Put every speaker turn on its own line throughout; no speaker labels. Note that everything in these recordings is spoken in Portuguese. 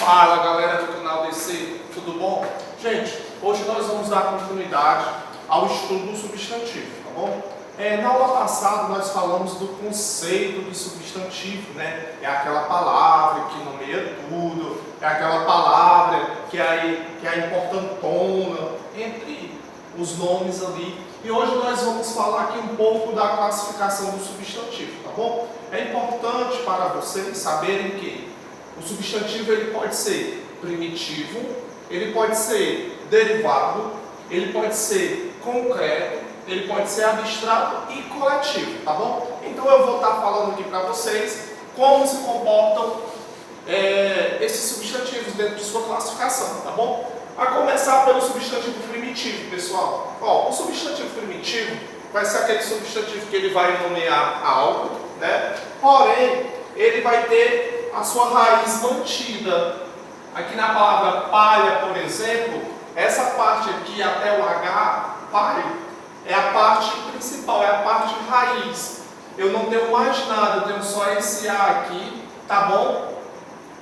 Fala galera do canal DC, tudo bom? Gente, hoje nós vamos dar continuidade ao estudo do substantivo, tá bom? Na aula passada nós falamos do conceito de substantivo, né? É aquela palavra que nomeia tudo, é aquela palavra que é importantona entre os nomes ali. E hoje nós vamos falar aqui um pouco da classificação do substantivo, tá bom? É importante para vocês saberem que o substantivo ele pode ser primitivo, ele pode ser derivado, ele pode ser concreto, ele pode ser abstrato e coletivo, tá bom? Então eu vou estar falando aqui para vocês como se comportam esses substantivos dentro de sua classificação, tá bom? A começar pelo substantivo primitivo, pessoal. Ó, o substantivo primitivo vai ser aquele substantivo que ele vai nomear algo, né? Porém, ele vai ter a sua raiz mantida. Aqui na palavra palha, por exemplo, essa parte aqui até o H, palha, é a parte principal, é a parte raiz. Eu não tenho mais nada, eu tenho só esse A aqui, tá bom?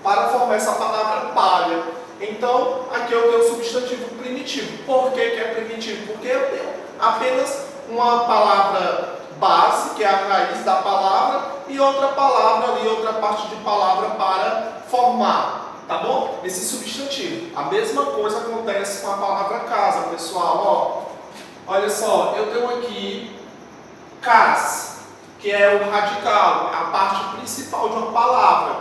Para formar essa palavra palha. Então, aqui eu tenho o substantivo primitivo. Por que que é primitivo? Porque eu tenho apenas uma palavra base, que é a raiz da palavra, e outra palavra ali, outra parte de palavra para formar, tá bom? Esse substantivo. A mesma coisa acontece com a palavra casa, pessoal, ó. Olha só, eu tenho aqui cas, que é o radical, a parte principal de uma palavra.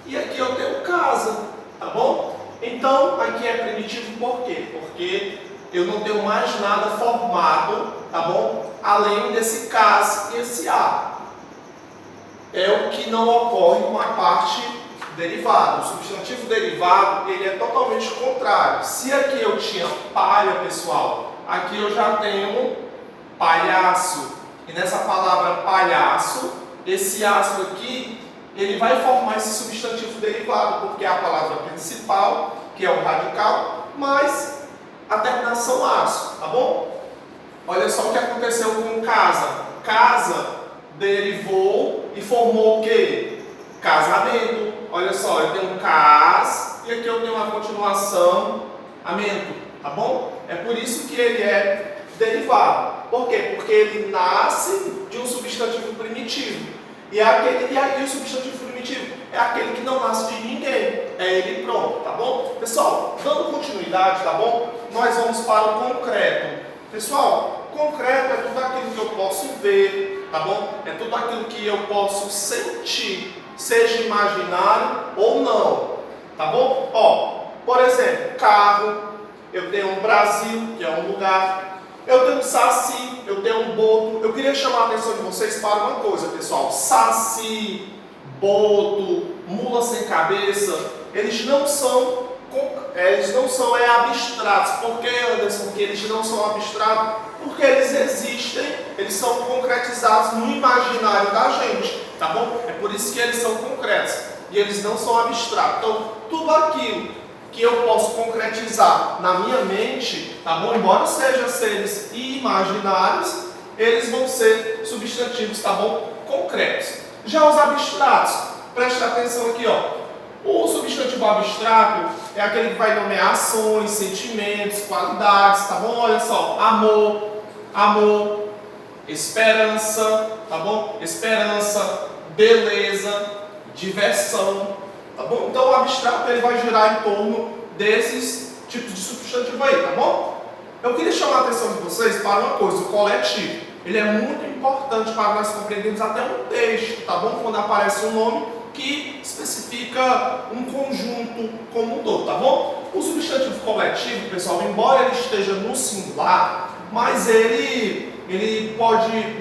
E aqui eu tenho casa, tá bom? Então, aqui é primitivo por quê? Porque eu não tenho mais nada formado, tá bom? Além desse cas e esse a. É o que não ocorre com a parte derivada. O substantivo derivado, ele é totalmente contrário. Se aqui eu tinha palha, pessoal, aqui eu já tenho palhaço. E nessa palavra palhaço, esse aço aqui, ele vai formar esse substantivo derivado, porque é a palavra principal, que é o radical, mais a terminação aço, tá bom? Olha só o que aconteceu com casa. Casa derivou e formou o quê? Casamento. Olha só, eu tenho cas e aqui eu tenho uma continuação, amento, tá bom? É por isso que ele é derivado. Por quê? Porque ele nasce de um substantivo primitivo. E aí o substantivo primitivo é aquele que não nasce de ninguém. É ele pronto, tá bom? Pessoal, dando continuidade, tá bom? Nós vamos para o concreto. Pessoal, concreto é tudo aquilo que eu posso ver, tá bom? É tudo aquilo que eu posso sentir, seja imaginário ou não, tá bom? Ó, por exemplo, carro, eu tenho um Brasil, que é um lugar. Eu tenho saci, eu tenho um boto. Eu queria chamar a atenção de vocês para uma coisa, pessoal. Saci, boto, mula sem cabeça, eles não são abstratos. Por que, Anderson? Porque eles não são abstratos? Porque eles existem, eles são concretizados no imaginário da gente, tá bom? É por isso que eles são concretos e eles não são abstratos. Então, tudo aquilo que eu posso concretizar na minha mente, tá bom? Embora sejam seres imaginários, eles vão ser substantivos, tá bom? Concretos. Já os abstratos, preste atenção aqui, ó. O substantivo abstrato é aquele que vai nomear ações, sentimentos, qualidades, tá bom? Olha só, amor, esperança, tá bom? Esperança, beleza, diversão. Tá bom? Então o abstrato ele vai girar em torno desses tipos de substantivo aí, tá bom? Eu queria chamar a atenção de vocês para uma coisa, o coletivo. Ele é muito importante para nós compreendermos até um texto, tá bom? Quando aparece um nome que especifica um conjunto como um todo, tá bom? O substantivo coletivo, pessoal, embora ele esteja no singular, mas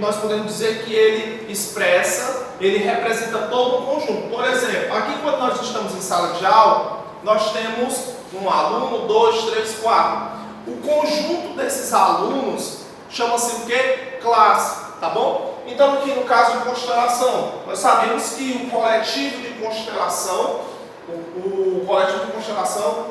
nós podemos dizer que ele expressa, ele representa todo um conjunto. Por exemplo, aqui quando nós estamos em sala de aula, nós temos um aluno, 2, 3, 4. O conjunto desses alunos chama-se o quê? Classe, tá bom? Então aqui no caso de constelação, nós sabemos que o coletivo de constelação,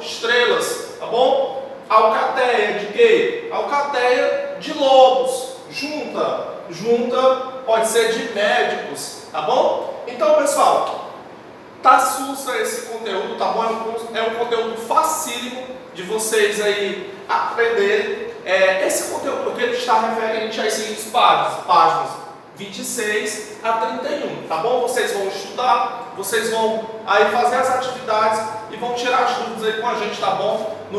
estrelas, tá bom? Alcateia de quê? Alcateia de lobos. Junta pode ser de médicos, tá bom? Então, pessoal, tá sussa esse conteúdo, tá bom? É um conteúdo facílimo de vocês aí aprenderem. Esse conteúdo aqui ele está referente às seguintes páginas 26 a 31, tá bom? Vocês vão estudar, vocês vão aí fazer as atividades e vão tirar as dúvidas aí com a gente, tá bom?